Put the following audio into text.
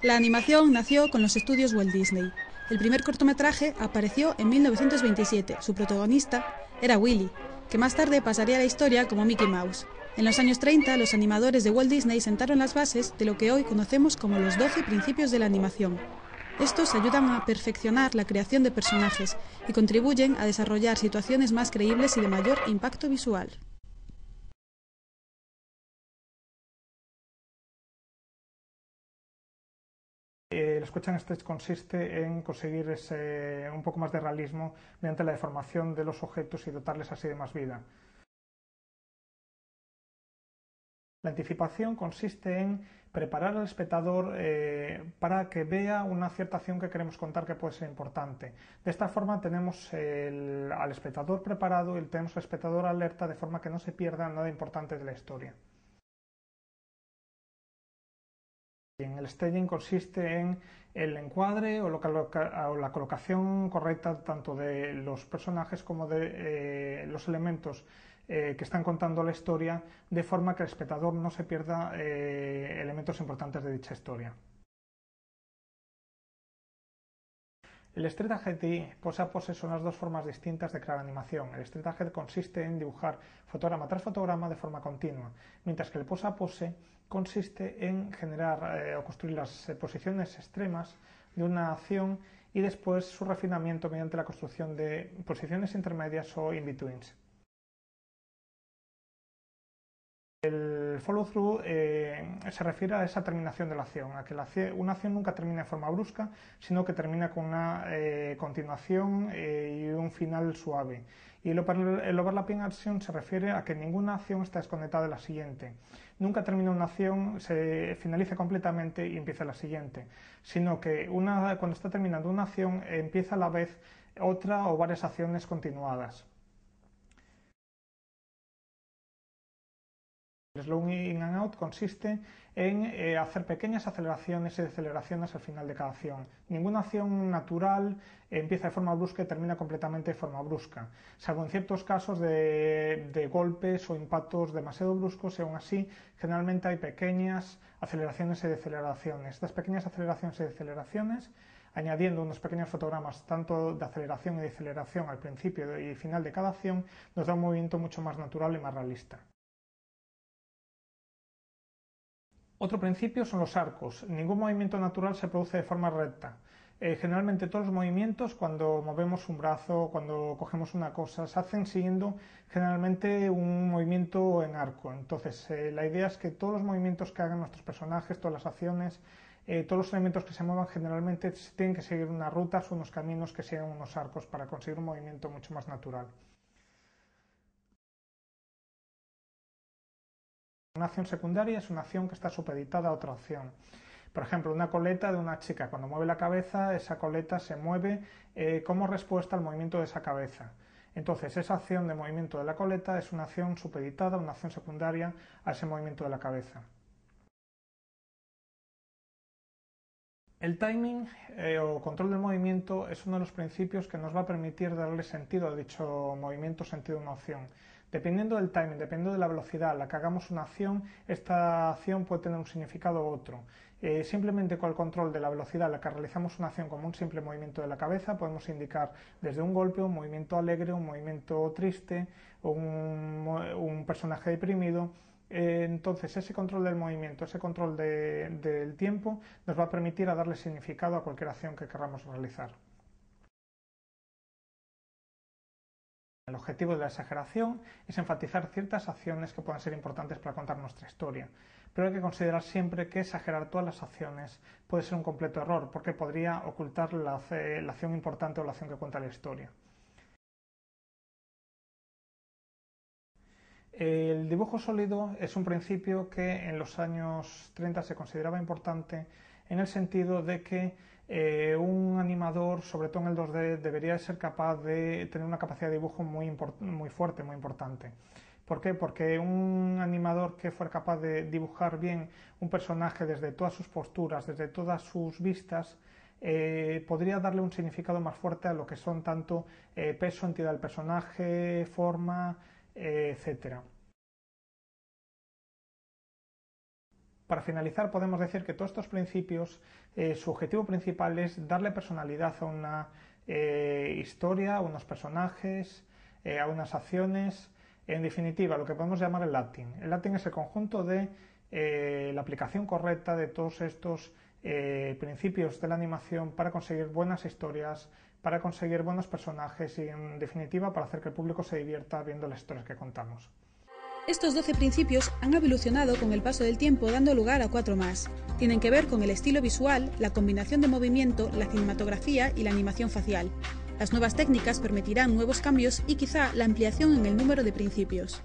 La animación nació con los estudios Walt Disney. El primer cortometraje apareció en 1927. Su protagonista era Willy, que más tarde pasaría a la historia como Mickey Mouse. En los años 30, los animadores de Walt Disney sentaron las bases de lo que hoy conocemos como los 12 principios de la animación. Estos ayudan a perfeccionar la creación de personajes y contribuyen a desarrollar situaciones más creíbles y de mayor impacto visual. El Sketch and Stitch consiste en conseguir un poco más de realismo mediante la deformación de los objetos y dotarles así de más vida. La anticipación consiste en preparar al espectador para que vea una cierta acción que queremos contar que puede ser importante. De esta forma tenemos al espectador preparado y tenemos al espectador alerta de forma que no se pierda nada importante de la historia. El staging consiste en el encuadre o la colocación correcta tanto de los personajes como de los elementos que están contando la historia, de forma que el espectador no se pierda elementos importantes de dicha historia. El Straight Ahead y Pose a Pose son las dos formas distintas de crear animación. El Straight Ahead consiste en dibujar fotograma tras fotograma de forma continua, mientras que el Pose a Pose consiste en generar o construir las posiciones extremas de una acción y después su refinamiento mediante la construcción de posiciones intermedias o in-betweens. El follow-through se refiere a esa terminación de la acción, a que una acción nunca termina de forma brusca, sino que termina con una continuación y un final suave. Y el overlapping action se refiere a que ninguna acción está desconectada de la siguiente. Nunca termina una acción, se finaliza completamente y empieza la siguiente, sino que cuando está terminando una acción empieza a la vez otra o varias acciones continuadas. El slow in and out consiste en hacer pequeñas aceleraciones y deceleraciones al final de cada acción. Ninguna acción natural empieza de forma brusca y termina completamente de forma brusca, salvo en ciertos casos de golpes o impactos demasiado bruscos y aún así generalmente hay pequeñas aceleraciones y deceleraciones. Estas pequeñas aceleraciones y deceleraciones, añadiendo unos pequeños fotogramas tanto de aceleración y deceleración al principio y final de cada acción, nos da un movimiento mucho más natural y más realista. Otro principio son los arcos. Ningún movimiento natural se produce de forma recta. Generalmente todos los movimientos, cuando movemos un brazo, cuando cogemos una cosa, se hacen siguiendo generalmente un movimiento en arco. Entonces, la idea es que todos los movimientos que hagan nuestros personajes, todas las acciones, todos los elementos que se muevan generalmente tienen que seguir unas rutas o unos caminos que sigan unos arcos para conseguir un movimiento mucho más natural. Una acción secundaria es una acción que está supeditada a otra acción. Por ejemplo, una coleta de una chica, cuando mueve la cabeza, esa coleta se mueve como respuesta al movimiento de esa cabeza. Entonces, esa acción de movimiento de la coleta es una acción supeditada, una acción secundaria a ese movimiento de la cabeza. El timing o control del movimiento es uno de los principios que nos va a permitir darle sentido a dicho movimiento, sentido a una acción. Dependiendo del timing, dependiendo de la velocidad a la que hagamos una acción, esta acción puede tener un significado u otro. Simplemente con el control de la velocidad a la que realizamos una acción como un simple movimiento de la cabeza, podemos indicar desde un golpe, un movimiento alegre, un movimiento triste, un personaje deprimido. Entonces ese control del movimiento, ese control del tiempo nos va a permitir darle significado a cualquier acción que queramos realizar. El objetivo de la exageración es enfatizar ciertas acciones que puedan ser importantes para contar nuestra historia, pero hay que considerar siempre que exagerar todas las acciones puede ser un completo error porque podría ocultar la acción importante o la acción que cuenta la historia. El dibujo sólido es un principio que en los años 30 se consideraba importante en el sentido de que un animador, sobre todo en el 2D, debería ser capaz de tener una capacidad de dibujo muy fuerte, muy importante. ¿Por qué? Porque un animador que fuera capaz de dibujar bien un personaje desde todas sus posturas, desde todas sus vistas, podría darle un significado más fuerte a lo que son tanto peso, entidad del personaje, forma, etcétera. Para finalizar, podemos decir que todos estos principios, su objetivo principal es darle personalidad a una historia, a unos personajes, a unas acciones, en definitiva, lo que podemos llamar el acting. El acting es el conjunto de la aplicación correcta de todos estos principios de la animación para conseguir buenas historias, para conseguir buenos personajes y, en definitiva, para hacer que el público se divierta viendo las historias que contamos. Estos 12 principios han evolucionado con el paso del tiempo, dando lugar a 4 más. Tienen que ver con el estilo visual, la combinación de movimiento, la cinematografía y la animación facial. Las nuevas técnicas permitirán nuevos cambios y quizá la ampliación en el número de principios.